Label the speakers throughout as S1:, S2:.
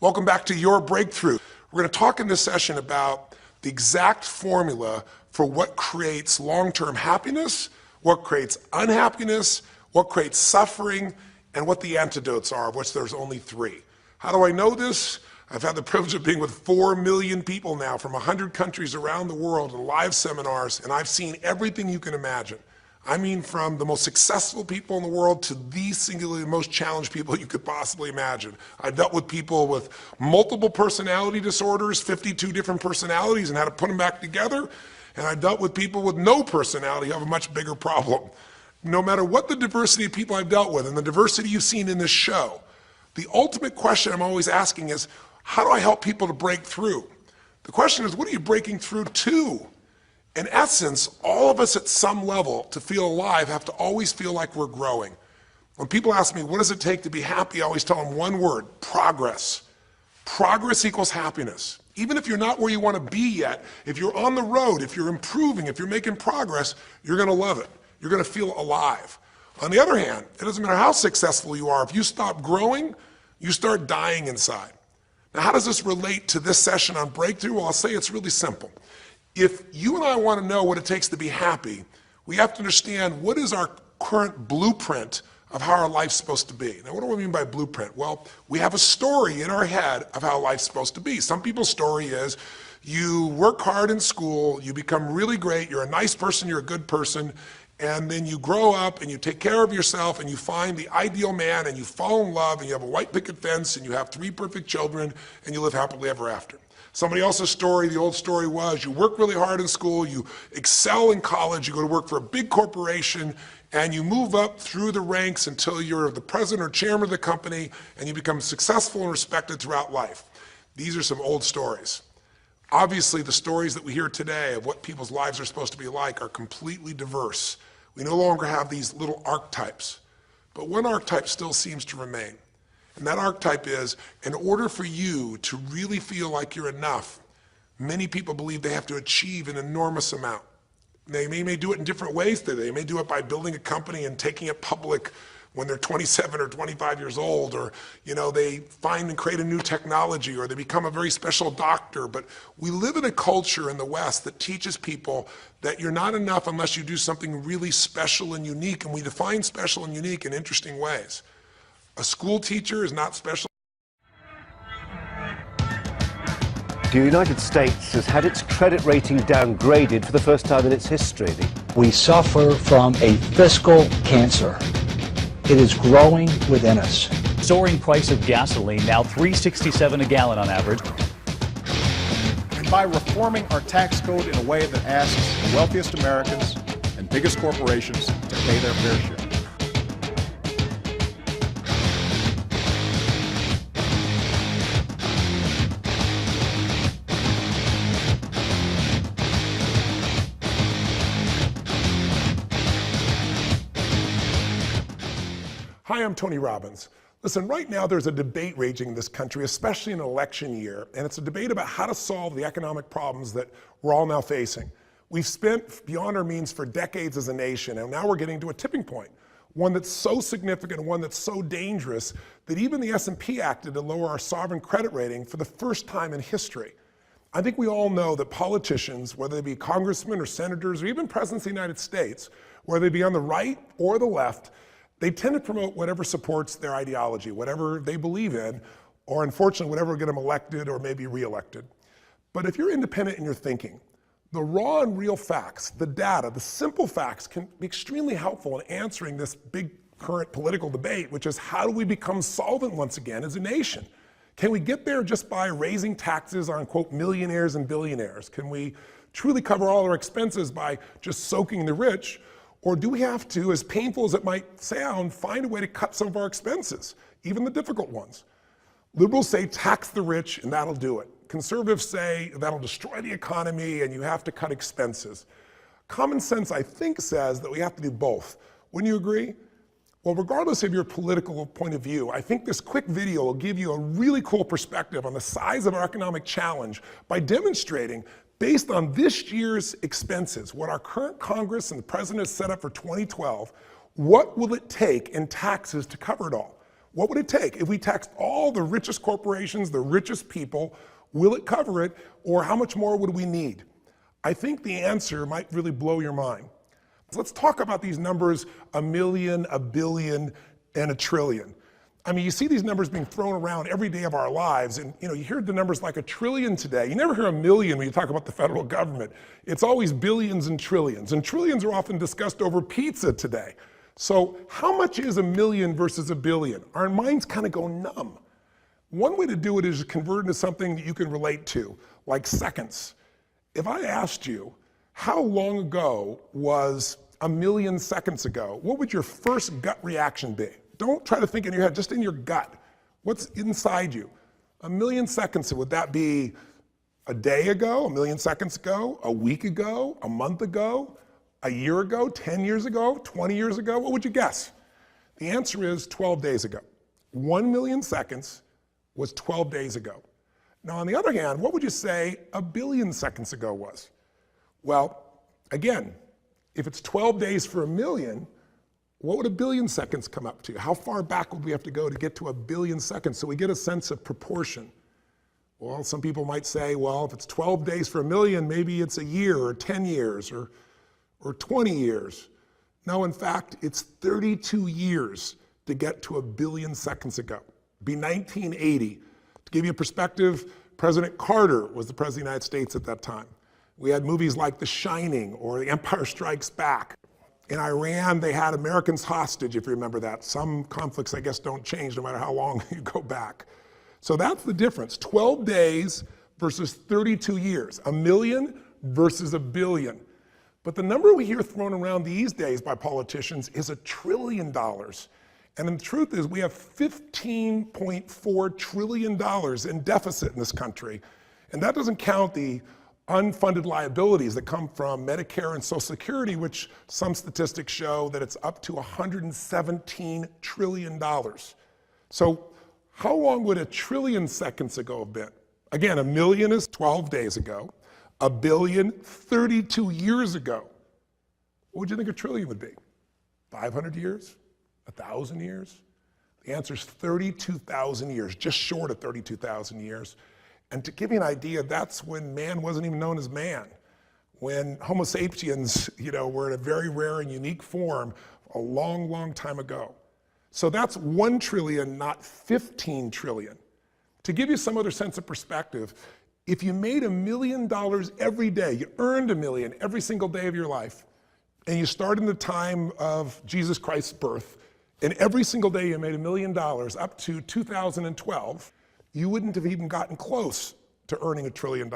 S1: Welcome back to Your Breakthrough. We're going to talk in this session about the exact formula for what creates long-term happiness, what creates unhappiness, what creates suffering, and what the antidotes are, of which there's only 3. How do I know this? I've had the privilege of being with 4 million people now from 100 countries around the world in live seminars, and I've seen everything you can imagine. I mean, from the most successful people in the world to the singularly most challenged people you could possibly imagine. I've dealt with people with multiple personality disorders, 52 different personalities, and how to put them back together. And I've dealt with people with no personality who have a much bigger problem. No matter what the diversity of people I've dealt with and the diversity you've seen in this show, the ultimate question I'm always asking is, how do I help people to break through? The question is, what are you breaking through to? In essence, all of us at some level to feel alive have to always feel like we're growing. When people ask me, what does it take to be happy? I always tell them one word: progress. Progress equals happiness. Even if you're not where you want to be yet, if you're on the road, if you're improving, if you're making progress, you're going to love it. You're going to feel alive. On the other hand, it doesn't matter how successful you are. If you stop growing, you start dying inside. Now, how does this relate to this session on breakthrough? Well, I'll say it's really simple. If you and I want to know what it takes to be happy, we have to understand what is our current blueprint of how our life's supposed to be. Now, what do I mean by blueprint? Well, we have a story in our head of how life's supposed to be. Some people's story is you work hard in school, you become really great, you're a nice person, you're a good person, and then you grow up and you take care of yourself and you find the ideal man and you fall in love and you have a white picket fence and you have 3 perfect children and you live happily ever after. Somebody else's story, the old story was, you work really hard in school, you excel in college, you go to work for a big corporation, and you move up through the ranks until you're the president or chairman of the company, and you become successful and respected throughout life. These are some old stories. Obviously, the stories that we hear today of what people's lives are supposed to be like are completely diverse. We no longer have these little archetypes, but one archetype still seems to remain. And that archetype is, in order for you to really feel like you're enough, many people believe they have to achieve an enormous amount. They may do it in different ways today. They may do it by building a company and taking it public when they're 27 or 25 years old, or they find and create a new technology, or they become a very special doctor. But we live in a culture in the West that teaches people that you're not enough unless you do something really special and unique, and we define special and unique in interesting ways. A school teacher is not special.
S2: The United States has had its credit rating downgraded for the first time in its history.
S3: We suffer from a fiscal cancer. It is growing within us.
S4: Soaring price of gasoline, now $3.67 a gallon on average.
S5: And by reforming our tax code in a way that asks the wealthiest Americans and biggest corporations to pay their fair share.
S1: Hi, I'm Tony Robbins. Listen, right now there's a debate raging in this country, especially in an election year, and it's a debate about how to solve the economic problems that we're all now facing. We've spent beyond our means for decades as a nation, and now we're getting to a tipping point, one that's so significant, one that's so dangerous that even the S&P acted to lower our sovereign credit rating for the first time in history. I think we all know that politicians, whether they be congressmen or senators or even presidents of the United States, whether they be on the right or the left, they tend to promote whatever supports their ideology, whatever they believe in, or unfortunately, whatever will get them elected or maybe reelected. But if you're independent in your thinking, the raw and real facts, the data, the simple facts can be extremely helpful in answering this big current political debate, which is how do we become solvent once again as a nation? Can we get there just by raising taxes on, quote, millionaires and billionaires? Can we truly cover all our expenses by just soaking the rich? Or do we have to, as painful as it might sound, find a way to cut some of our expenses, even the difficult ones? Liberals say tax the rich and that'll do it. Conservatives say that'll destroy the economy and you have to cut expenses. Common sense, I think, says that we have to do both. Wouldn't you agree? Well, regardless of your political point of view, I think this quick video will give you a really cool perspective on the size of our economic challenge by demonstrating, based on this year's expenses, what our current Congress and the President has set up for 2012, what will it take in taxes to cover it all? What would it take? If we taxed all the richest corporations, the richest people, will it cover it, or how much more would we need? I think the answer might really blow your mind. So let's talk about these numbers, 1 million, 1 billion, and 1 trillion. I mean, you see these numbers being thrown around every day of our lives, and you hear the numbers like 1 trillion today. You never hear 1 million when you talk about the federal government. It's always billions and trillions are often discussed over pizza today. So how much is 1 million versus 1 billion? Our minds kind of go numb. One way to do it is to convert into something that you can relate to, like seconds. If I asked you, how long ago was 1 million seconds ago, what would your first gut reaction be? Don't try to think in your head, just in your gut. What's inside you? 1 million seconds, would that be a day ago, 1 million seconds ago, a week ago, a month ago, a year ago, 10 years ago, 20 years ago? What would you guess? The answer is 12 days ago. 1 million seconds was 12 days ago. Now, on the other hand, what would you say 1 billion seconds ago was? Well, again, if it's 12 days for 1 million, what would 1 billion seconds come up to? How far back would we have to go to get to 1 billion seconds so we get a sense of proportion? Well, some people might say, well, if it's 12 days for 1 million, maybe it's a year or 10 years or 20 years. No, in fact, it's 32 years to get to 1 billion seconds ago. It'd be 1980. To give you a perspective, President Carter was the President of the United States at that time. We had movies like The Shining or The Empire Strikes Back. In Iran, they had Americans hostage, if you remember that. Some conflicts, I guess, don't change no matter how long you go back. So that's the difference, 12 days versus 32 years, 1 million versus 1 billion. But the number we hear thrown around these days by politicians is $1 trillion. And the truth is we have $15.4 trillion in deficit in this country. And that doesn't count the unfunded liabilities that come from Medicare and Social Security, which some statistics show that it's up to $117 trillion. So how long would 1 trillion seconds ago have been? Again, 1 million is 12 days ago, 1 billion, 32 years ago. What would you think 1 trillion would be? 500 years? 1,000 years? The answer is 32,000 years, just short of 32,000 years. And to give you an idea, that's when man wasn't even known as man. When Homo sapiens, were in a very rare and unique form a long, long time ago. So that's 1 trillion, not 15 trillion. To give you some other sense of perspective, if you made $1 million every day, you earned $1 million every single day of your life, and you started in the time of Jesus Christ's birth, and every single day you made $1 million up to 2012, you wouldn't have even gotten close to earning $1 trillion.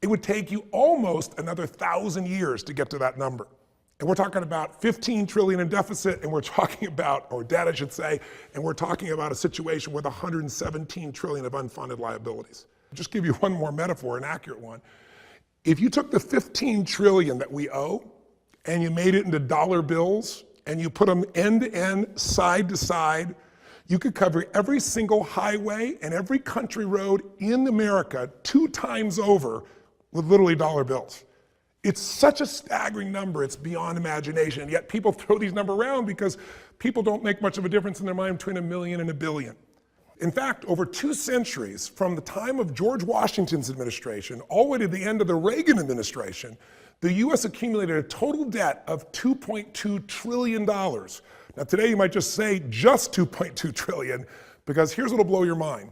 S1: It would take you almost another 1,000 years to get to that number. And we're talking about 15 trillion in deficit, and we're talking about, or debt I should say, and we're talking about a situation with 117 trillion of unfunded liabilities. I'll just give you one more metaphor, an accurate one. If you took the 15 trillion that we owe, and you made it into dollar bills, and you put them end to end, side to side, you could cover every single highway and every country road in America 2 times over with literally dollar bills. It's such a staggering number, it's beyond imagination. And yet people throw these numbers around because people don't make much of a difference in their mind between 1 million and 1 billion. In fact, over 2 centuries, from the time of George Washington's administration all the way to the end of the Reagan administration, the US accumulated a total debt of $2.2 trillion. Now today you might just say just 2.2 trillion, because here's what'll blow your mind.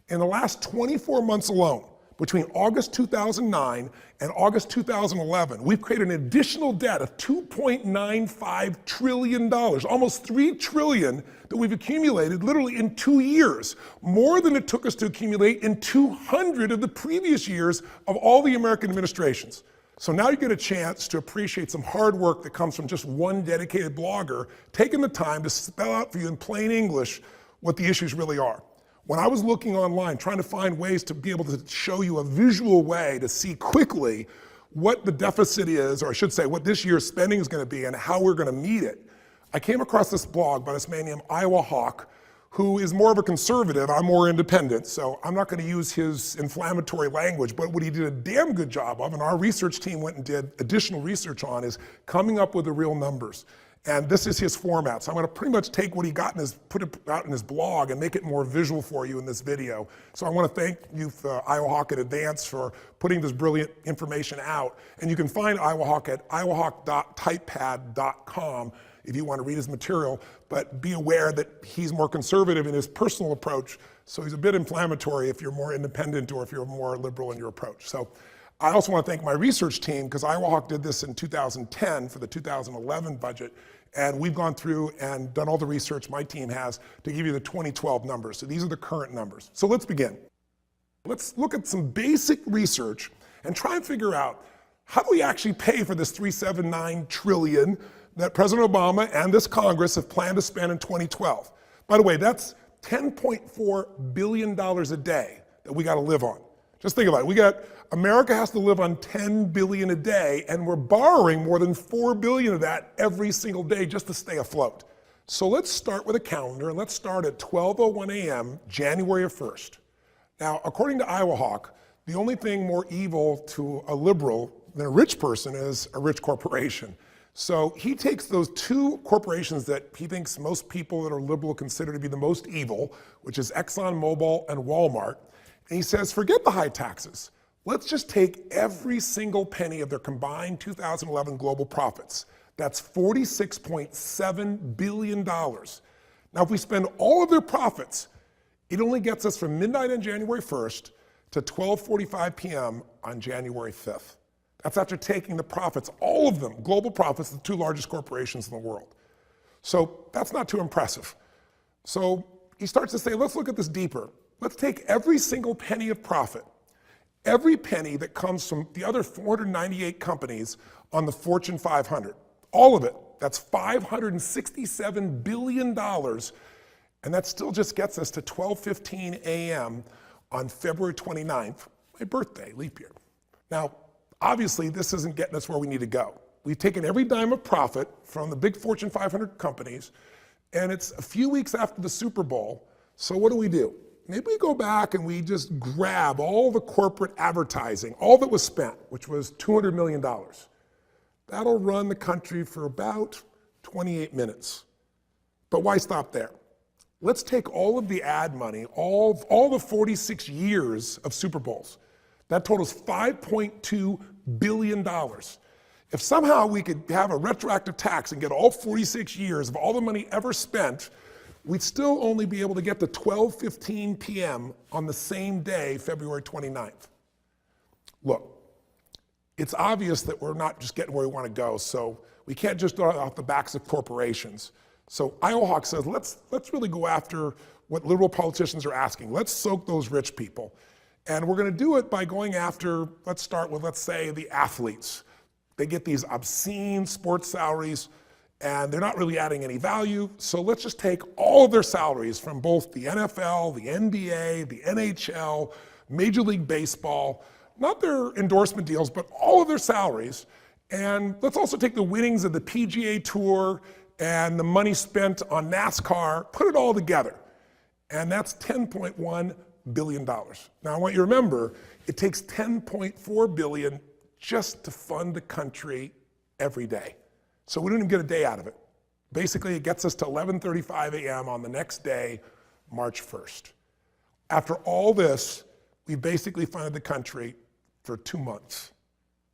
S1: In the last 24 months alone, between August 2009 and August 2011, we've created an additional debt of $2.95 trillion, almost 3 trillion that we've accumulated literally in 2 years, more than it took us to accumulate in 200 of the previous years of all the American administrations. So now you get a chance to appreciate some hard work that comes from just one dedicated blogger taking the time to spell out for you in plain English what the issues really are. When I was looking online, trying to find ways to be able to show you a visual way to see quickly what the deficit is, or I should say what this year's spending is going to be and how we're going to meet it, I came across this blog by this man named Iowa Hawk, who is more of a conservative. I'm more independent, so I'm not going to use his inflammatory language, but what he did a damn good job of, and our research team went and did additional research on, is coming up with the real numbers. And this is his format. So I'm going to pretty much take what he got put it out in his blog and make it more visual for you in this video. So I want to thank you, Iowa Hawk, in advance for putting this brilliant information out. And you can find Iowa Hawk at iowahawk.typepad.com if you want to read his material. But be aware that he's more conservative in his personal approach. So he's a bit inflammatory if you're more independent or if you're more liberal in your approach. So I also want to thank my research team, because Iowa Hawk did this in 2010 for the 2011 budget, and we've gone through and done all the research my team has to give you the 2012 numbers. So these are the current numbers. So let's begin. Let's look at some basic research and try and figure out, how do we actually pay for this $379 trillion that President Obama and this Congress have planned to spend in 2012? By the way, that's $10.4 billion a day that we got to live on. Just think about it. America has to live on $10 billion a day, and we're borrowing more than $4 billion of that every single day just to stay afloat. So let's start with a calendar, and let's start at 12:01 a.m., January 1st. Now, according to Iowa Hawk, the only thing more evil to a liberal than a rich person is a rich corporation. So he takes those two corporations that he thinks most people that are liberal consider to be the most evil, which is ExxonMobil and Walmart, and he says, forget the high taxes. Let's just take every single penny of their combined 2011 global profits. That's $46.7 billion. Now, if we spend all of their profits, it only gets us from midnight on January 1st to 12:45 p.m. on January 5th. That's after taking the profits, all of them, global profits, the two largest corporations in the world. So that's not too impressive. So he starts to say, let's look at this deeper. Let's take every single penny of profit, every penny that comes from the other 498 companies on the Fortune 500, all of it, that's $567 billion, and that still just gets us to 12:15 a.m. on February 29th, my birthday, leap year. Now, obviously, this isn't getting us where we need to go. We've taken every dime of profit from the big Fortune 500 companies, and it's a few weeks after the Super Bowl, so what do? Maybe we go back and we just grab all the corporate advertising, all that was spent, which was $200 million. That'll run the country for about 28 minutes. But why stop there? Let's take all of the ad money, all the 46 years of Super Bowls. That totals $5.2 billion. If somehow we could have a retroactive tax and get all 46 years of all the money ever spent, we'd still only be able to get to 12:15 p.m. on the same day, February 29th. Look, it's obvious that we're not just getting where we want to go, so we can't just throw it off the backs of corporations. So Iowa Hawk says, let's really go after what liberal politicians are asking. Let's soak those rich people. And we're going to do it by going after, let's start with, let's say, the athletes. They get these obscene sports salaries, and they're not really adding any value. So let's just take all of their salaries from both the NFL, the NBA, the NHL, Major League Baseball, not their endorsement deals, but all of their salaries. And let's also take the winnings of the PGA Tour and the money spent on NASCAR, put it all together. And that's $10.1 billion. Now I want you to remember, it takes $10.4 billion just to fund the country every day. So we don't even get a day out of it. Basically, it gets us to 11:35 a.m. on the next day, March 1st. After all this, we basically funded the country for 2 months.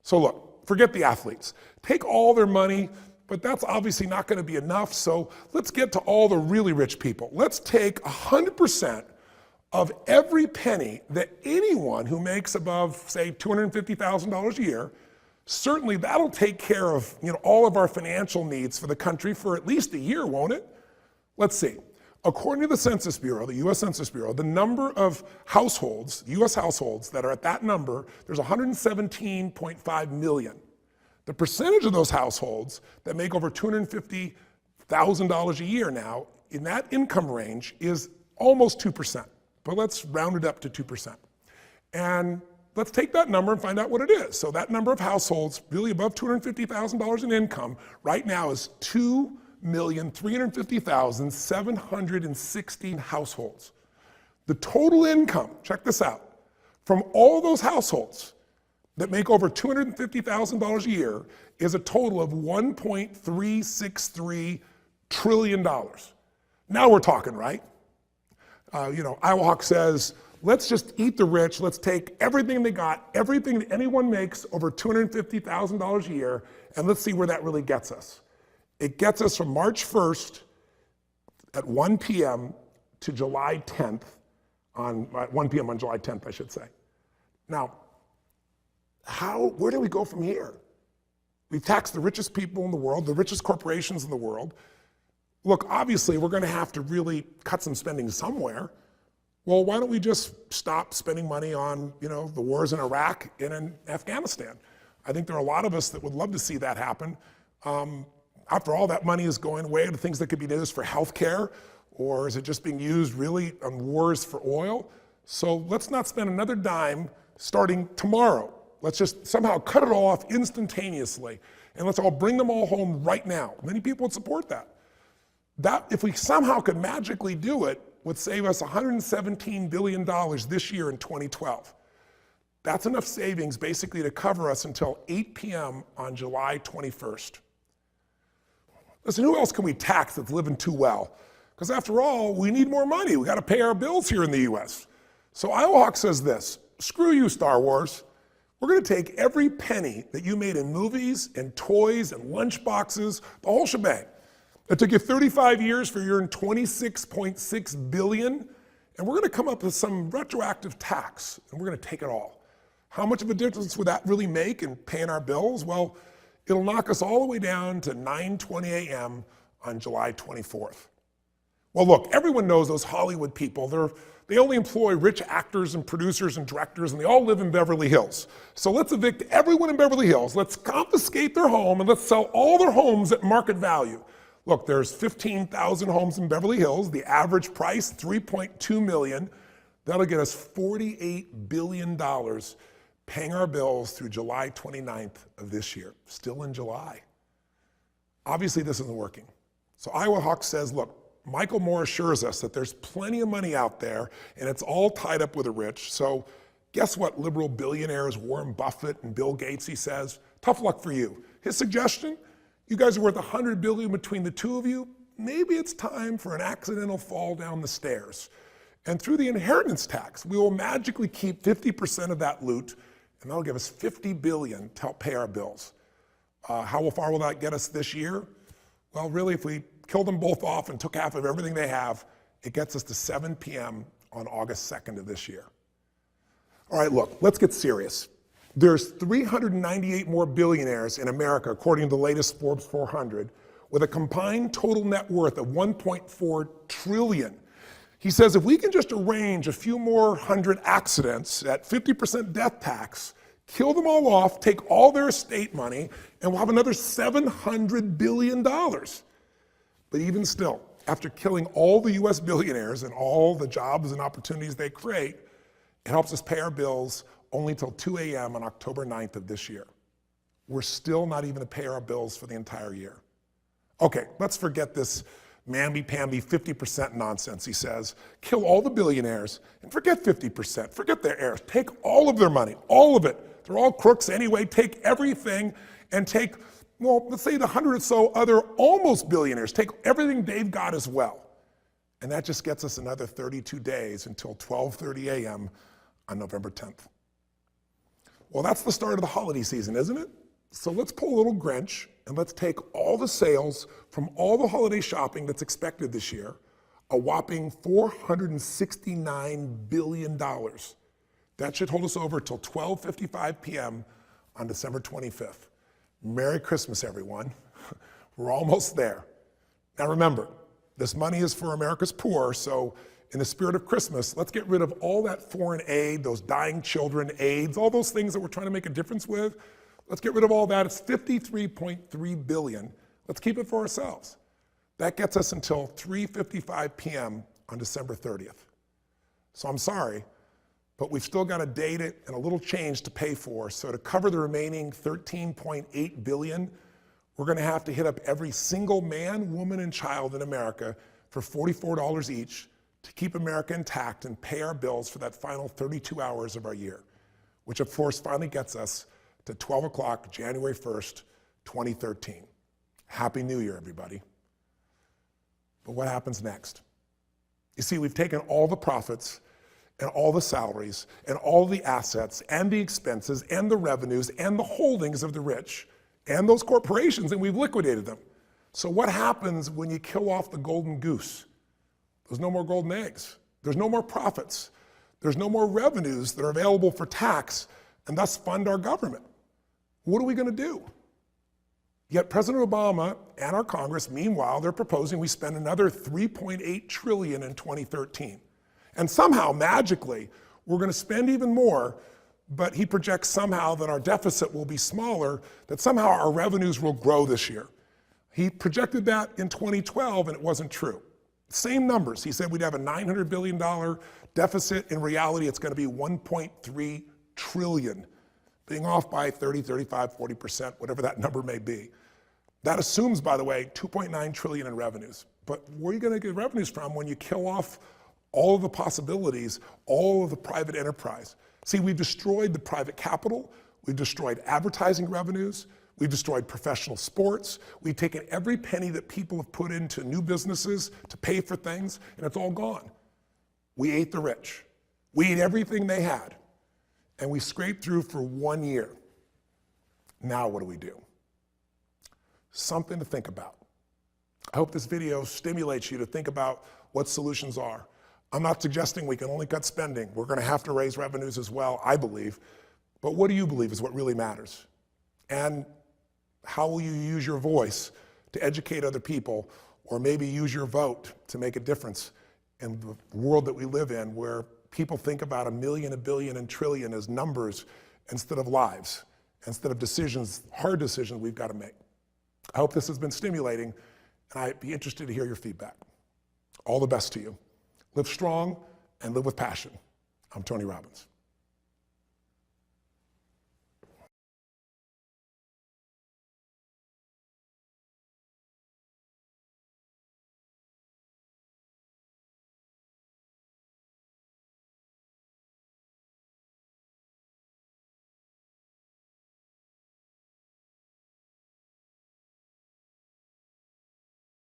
S1: So look, forget the athletes. Take all their money, but that's obviously not going to be enough, so let's get to all the really rich people. Let's take 100% of every penny that anyone who makes above, say, $250,000 a year, certainly that'll take care of all of our financial needs for the country for at least a year, won't it? Let's see. According to the Census Bureau, the U.S. Census Bureau, the number of households, U.S. households that are at that number, there's 117.5 million. The percentage of those households that make over $250,000 a year now, in that income range, is almost 2%. But let's round it up to 2%. And let's take that number and find out what it is. So that number of households really above $250,000 in income right now is 2,350,716 households. The total income, check this out, from all those households, that make over $250,000 a year is a total of $1.363 trillion. Now we're talking, right? Iowa Hawk says, let's just eat the rich. Let's take everything they got, everything that anyone makes over $250,000 a year, and let's see where that really gets us. It gets us from March 1st at 1 p.m. to July 10th, at 1 p.m. on July 10th, I should say. Now, where do we go from here? We've taxed the richest people in the world, the richest corporations in the world. Look, obviously, we're going to have to really cut some spending somewhere. Well, why don't we just stop spending money on, the wars in Iraq and in Afghanistan? I think there are a lot of us that would love to see that happen. After all, that money is going away to things that could be used for healthcare, or is it just being used really on wars for oil? So let's not spend another dime starting tomorrow. Let's just somehow cut it all off instantaneously, and let's all bring them all home right now. Many people would support that. That, if we somehow could magically do it, would save us $117 billion this year in 2012. That's enough savings basically to cover us until 8 p.m. on July 21st. Listen, who else can we tax that's living too well? Because after all, we need more money. We got to pay our bills here in the US. So Iowa Hawk says this: screw you, Star Wars. We're going to take every penny that you made in movies and toys and lunch boxes, the whole shebang. It took you 35 years for your $26.6 billion, and we're going to come up with some retroactive tax, and we're going to take it all. How much of a difference would that really make in paying our bills? Well, it'll knock us all the way down to 9:20 a.m. on July 24th. Well, look, everyone knows those Hollywood people. They only employ rich actors and producers and directors, and they all live in Beverly Hills. So let's evict everyone in Beverly Hills. Let's confiscate their home, and let's sell all their homes at market value. Look, there's 15,000 homes in Beverly Hills. The average price, $3.2 million. That'll get us $48 billion paying our bills through July 29th of this year. Still in July. Obviously, this isn't working. So Iowa Hawk says, look, Michael Moore assures us that there's plenty of money out there, and it's all tied up with the rich. So guess what, liberal billionaires Warren Buffett and Bill Gates, he says, tough luck for you. His suggestion, you guys are worth $100 billion between the two of you. Maybe it's time for an accidental fall down the stairs. And through the inheritance tax, we will magically keep 50% of that loot, and that'll give us $50 billion to help pay our bills. How far will that get us this year? Well, really, if we killed them both off and took half of everything they have, it gets us to 7 p.m. on August 2nd of this year. All right, look, let's get serious. There's 398 more billionaires in America, according to the latest Forbes 400, with a combined total net worth of $1.4 trillion. He says if we can just arrange a few more hundred accidents at 50% death tax, kill them all off, take all their estate money, and we'll have another $700 billion. But even still, after killing all the US billionaires and all the jobs and opportunities they create, it helps us pay our bills only till 2 a.m. on October 9th of this year. We're still not even to pay our bills for the entire year. Okay, let's forget this mamby-pamby 50% nonsense, he says. Kill all the billionaires and forget 50%, forget their heirs. Take all of their money, all of it. They're all crooks anyway. Take everything and take, well, let's say the 100 or so other almost billionaires. Take everything they've got as well. And that just gets us another 32 days until 12:30 a.m. on November 10th. Well, that's the start of the holiday season, isn't it? So let's pull a little Grinch and let's take all the sales from all the holiday shopping that's expected this year, a whopping $469 billion. That should hold us over till 12:55 p.m. on December 25th. Merry Christmas, everyone. We're almost there. Now remember, this money is for America's poor, so in the spirit of Christmas, let's get rid of all that foreign aid, those dying children, AIDS, all those things that we're trying to make a difference with. Let's get rid of all that. It's $53.3 billion. Let's keep it for ourselves. That gets us until 3:55 p.m. on December 30th. So I'm sorry, but we've still got a date and a little change to pay for. So to cover the remaining $13.8 billion, we're going to have to hit up every single man, woman, and child in America for $44 each to keep America intact and pay our bills for that final 32 hours of our year. which of course finally gets us to 12 o'clock, January 1st, 2013. Happy New Year, everybody. But what happens next? You see, we've taken all the profits and all the salaries and all the assets and the expenses and the revenues and the holdings of the rich and those corporations, and we've liquidated them. So what happens when you kill off the golden goose? There's no more golden eggs. There's no more profits. There's no more revenues that are available for tax and thus fund our government. What are we going to do? Yet President Obama and our Congress, meanwhile, they're proposing we spend another $3.8 trillion in 2013. And somehow, magically, we're going to spend even more, but he projects somehow that our deficit will be smaller, that somehow our revenues will grow this year. He projected that in 2012, and it wasn't true. Same numbers. He said we'd have a $900 billion deficit. In reality, it's going to be $1.3 trillion, being off by 30, 35, 40%, whatever that number may be. That assumes, by the way, $2.9 trillion in revenues. But where are you going to get revenues from when you kill off all of the possibilities, all of the private enterprise? See, we've destroyed the private capital, we've destroyed advertising revenues, we've destroyed professional sports, we've taken every penny that people have put into new businesses to pay for things, and it's all gone. We ate the rich. We ate everything they had, and we scraped through for 1 year. Now what do? Something to think about. I hope this video stimulates you to think about what solutions are. I'm not suggesting we can only cut spending. We're going to have to raise revenues as well, I believe. But what do you believe is what really matters? And how will you use your voice to educate other people, or maybe use your vote to make a difference in the world that we live in, where people think about a million, a billion, and trillion as numbers instead of lives, instead of decisions, hard decisions we've got to make. I hope this has been stimulating, and I'd be interested to hear your feedback. All the best to you. Live strong and live with passion. I'm Tony Robbins.